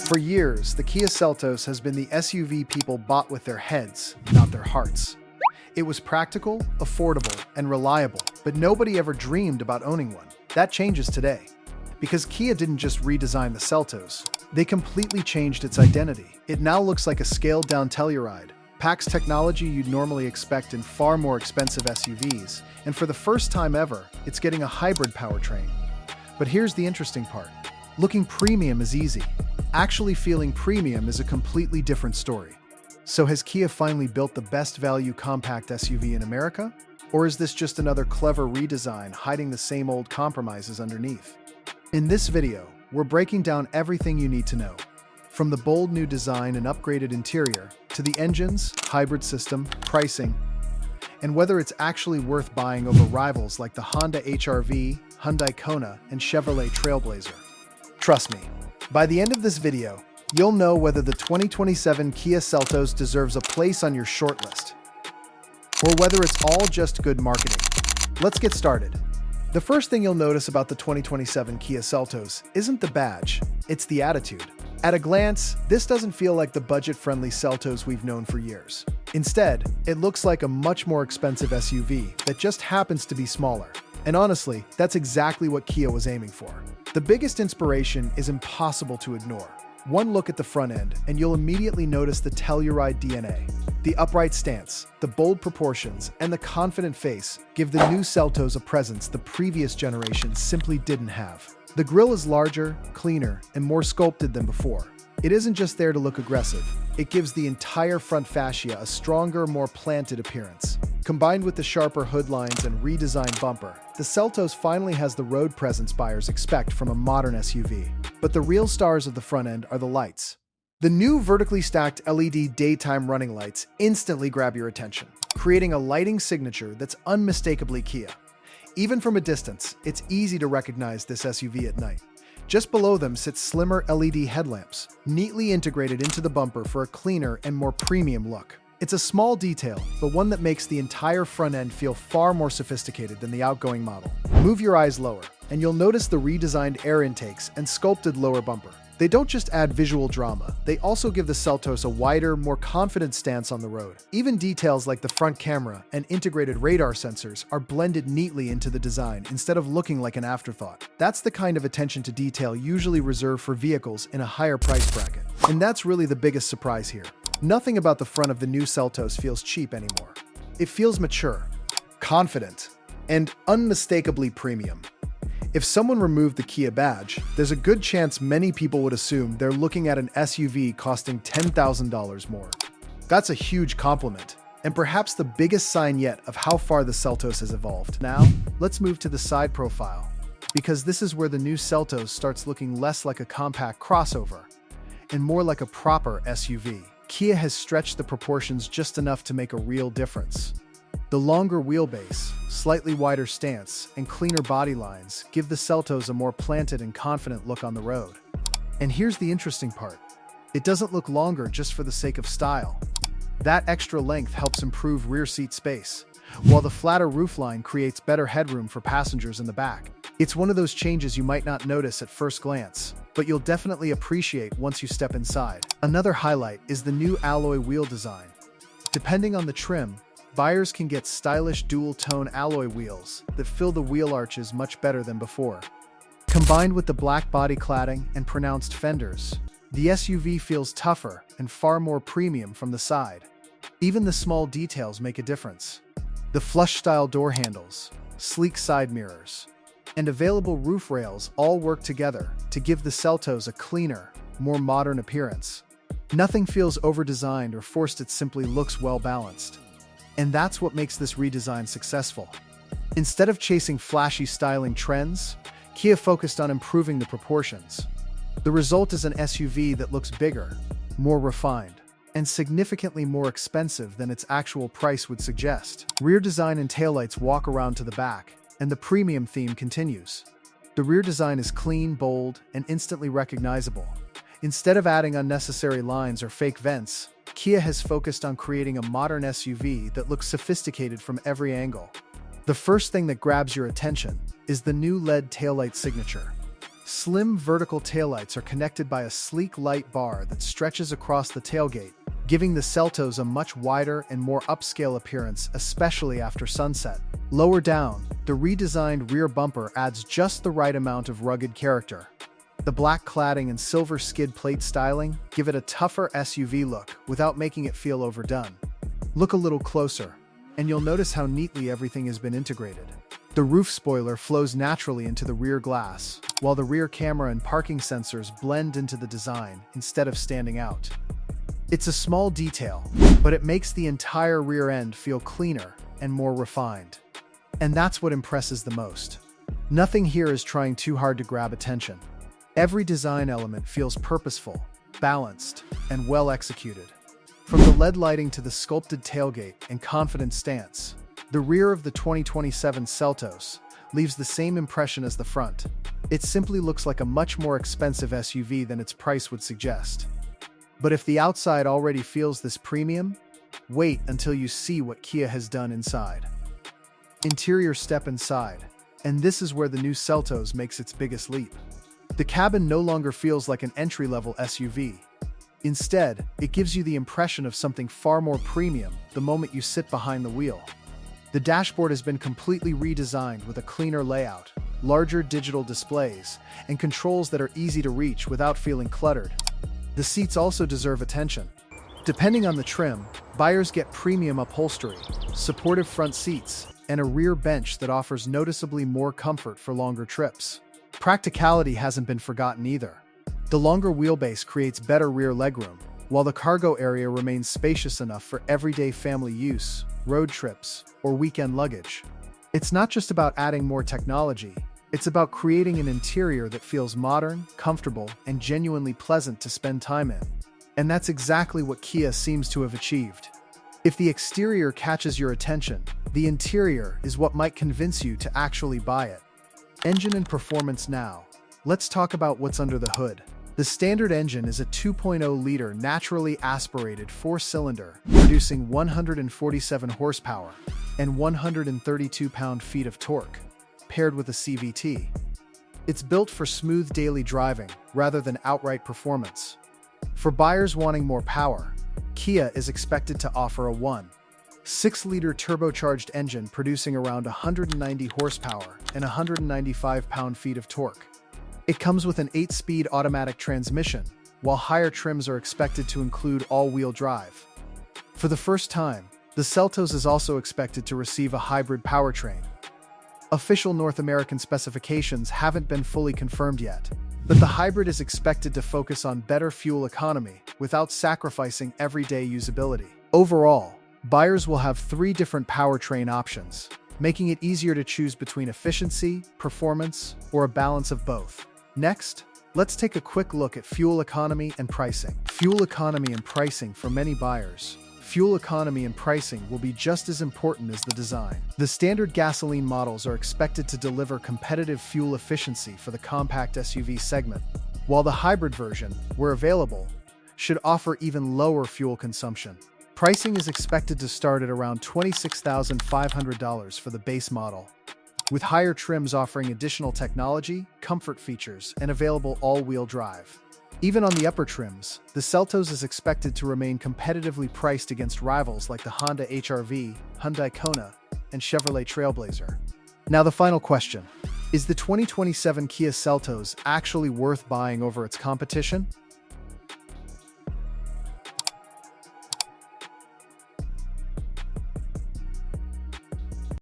For years, the Kia Seltos has been the SUV people bought with their heads, not their hearts. It was practical, affordable, and reliable, but nobody ever dreamed about owning one. That changes today. Because Kia didn't just redesign the Seltos, they completely changed its identity. It now looks like a scaled-down Telluride, packs technology you'd normally expect in far more expensive SUVs, and for the first time ever, it's getting a hybrid powertrain. But here's the interesting part. Looking premium is easy. Actually feeling premium is a completely different story. So has Kia finally built the best value compact SUV in America? Or is this just another clever redesign hiding the same old compromises underneath? In this video, we're breaking down everything you need to know. From the bold new design and upgraded interior, to the engines, hybrid system, pricing, and whether it's actually worth buying over rivals like the Honda HR-V, Hyundai Kona, and Chevrolet Trailblazer. Trust me, by the end of this video, you'll know whether the 2027 Kia Seltos deserves a place on your shortlist, or whether it's all just good marketing. Let's get started. The first thing you'll notice about the 2027 Kia Seltos isn't the badge, it's the attitude. At a glance, this doesn't feel like the budget-friendly Seltos we've known for years. Instead, it looks like a much more expensive SUV that just happens to be smaller. And honestly, that's exactly what Kia was aiming for. The biggest inspiration is impossible to ignore. One look at the front end, and you'll immediately notice the Telluride DNA. The upright stance, the bold proportions, and the confident face give the new Seltos a presence the previous generation simply didn't have. The grille is larger, cleaner, and more sculpted than before. It isn't just there to look aggressive. It gives the entire front fascia a stronger, more planted appearance. Combined with the sharper hood lines and redesigned bumper, the Seltos finally has the road presence buyers expect from a modern SUV. But the real stars of the front end are the lights. The new vertically stacked LED daytime running lights instantly grab your attention, creating a lighting signature that's unmistakably Kia. Even from a distance, it's easy to recognize this SUV at night. Just below them sit slimmer LED headlamps, neatly integrated into the bumper for a cleaner and more premium look. It's a small detail, but one that makes the entire front end feel far more sophisticated than the outgoing model. Move your eyes lower, and you'll notice the redesigned air intakes and sculpted lower bumper. They don't just add visual drama, they also give the Seltos a wider, more confident stance on the road. Even details like the front camera and integrated radar sensors are blended neatly into the design instead of looking like an afterthought. That's the kind of attention to detail usually reserved for vehicles in a higher price bracket. And that's really the biggest surprise here. Nothing about the front of the new Seltos feels cheap anymore. It feels mature, confident, and unmistakably premium. If someone removed the Kia badge, there's a good chance many people would assume they're looking at an SUV costing $10,000 more. That's a huge compliment, and perhaps the biggest sign yet of how far the Seltos has evolved. Now, let's move to the side profile, because this is where the new Seltos starts looking less like a compact crossover and more like a proper SUV. Kia has stretched the proportions just enough to make a real difference. The longer wheelbase, slightly wider stance, and cleaner body lines give the Seltos a more planted and confident look on the road. And here's the interesting part. It doesn't look longer just for the sake of style. That extra length helps improve rear seat space, while the flatter roofline creates better headroom for passengers in the back. It's one of those changes you might not notice at first glance, but you'll definitely appreciate once you step inside. Another highlight is the new alloy wheel design. Depending on the trim, buyers can get stylish dual-tone alloy wheels that fill the wheel arches much better than before. Combined with the black body cladding and pronounced fenders, the SUV feels tougher and far more premium from the side. Even the small details make a difference. The flush-style door handles, sleek side mirrors, and available roof rails all work together to give the Seltos a cleaner, more modern appearance. Nothing feels over-designed or forced, it simply looks well-balanced. And that's what makes this redesign successful. Instead of chasing flashy styling trends, Kia focused on improving the proportions. The result is an SUV that looks bigger, more refined, and significantly more expensive than its actual price would suggest. Rear design and taillights walk around to the back, and the premium theme continues. The rear design is clean, bold, and instantly recognizable. Instead of adding unnecessary lines or fake vents, Kia has focused on creating a modern SUV that looks sophisticated from every angle. The first thing that grabs your attention is the new LED taillight signature. Slim vertical taillights are connected by a sleek light bar that stretches across the tailgate, giving the Seltos a much wider and more upscale appearance, especially after sunset. Lower down, the redesigned rear bumper adds just the right amount of rugged character. The black cladding and silver skid plate styling give it a tougher SUV look without making it feel overdone. Look a little closer, and you'll notice how neatly everything has been integrated. The roof spoiler flows naturally into the rear glass, while the rear camera and parking sensors blend into the design instead of standing out. It's a small detail, but it makes the entire rear end feel cleaner and more refined. And that's what impresses the most. Nothing here is trying too hard to grab attention. Every design element feels purposeful, balanced, and well executed. From the LED lighting to the sculpted tailgate and confident stance, the rear of the 2027 Seltos leaves the same impression as the front. It simply looks like a much more expensive SUV than its price would suggest. But if the outside already feels this premium, wait until you see what Kia has done inside. Interior: step inside, and this is where the new Seltos makes its biggest leap. The cabin no longer feels like an entry-level SUV. Instead, it gives you the impression of something far more premium the moment you sit behind the wheel. The dashboard has been completely redesigned with a cleaner layout, larger digital displays, and controls that are easy to reach without feeling cluttered. The seats also deserve attention. Depending on the trim, buyers get premium upholstery, supportive front seats, and a rear bench that offers noticeably more comfort for longer trips. Practicality hasn't been forgotten either. The longer wheelbase creates better rear legroom, while the cargo area remains spacious enough for everyday family use, road trips, or weekend luggage. It's not just about adding more technology, it's about creating an interior that feels modern, comfortable, and genuinely pleasant to spend time in. And that's exactly what Kia seems to have achieved. If the exterior catches your attention, the interior is what might convince you to actually buy it. Engine and performance now. Let's talk about what's under the hood. The standard engine is a 2.0-liter naturally aspirated four-cylinder, producing 147 horsepower and 132 pound-feet of torque, paired with a CVT. It's built for smooth daily driving rather than outright performance. For buyers wanting more power, Kia is expected to offer a 1.6-liter turbocharged engine producing around 190 horsepower and 195 pound-feet of torque. It comes with an 8-speed automatic transmission, while higher trims are expected to include all-wheel drive. For the first time, the Seltos is also expected to receive a hybrid powertrain. Official North American specifications haven't been fully confirmed yet, but the hybrid is expected to focus on better fuel economy without sacrificing everyday usability. Overall, buyers will have 3 different powertrain options, making it easier to choose between efficiency, performance, or a balance of both. Next, let's take a quick look at fuel economy and pricing. Fuel economy and pricing for many buyers. Fuel economy and pricing will be just as important as the design. The standard gasoline models are expected to deliver competitive fuel efficiency for the compact SUV segment, while the hybrid version, where available, should offer even lower fuel consumption. Pricing is expected to start at around $26,500 for the base model, with higher trims offering additional technology, comfort features, and available all-wheel drive. Even on the upper trims, the Seltos is expected to remain competitively priced against rivals like the Honda HR-V, Hyundai Kona, and Chevrolet Trailblazer. Now the final question. Is the 2027 Kia Seltos actually worth buying over its competition?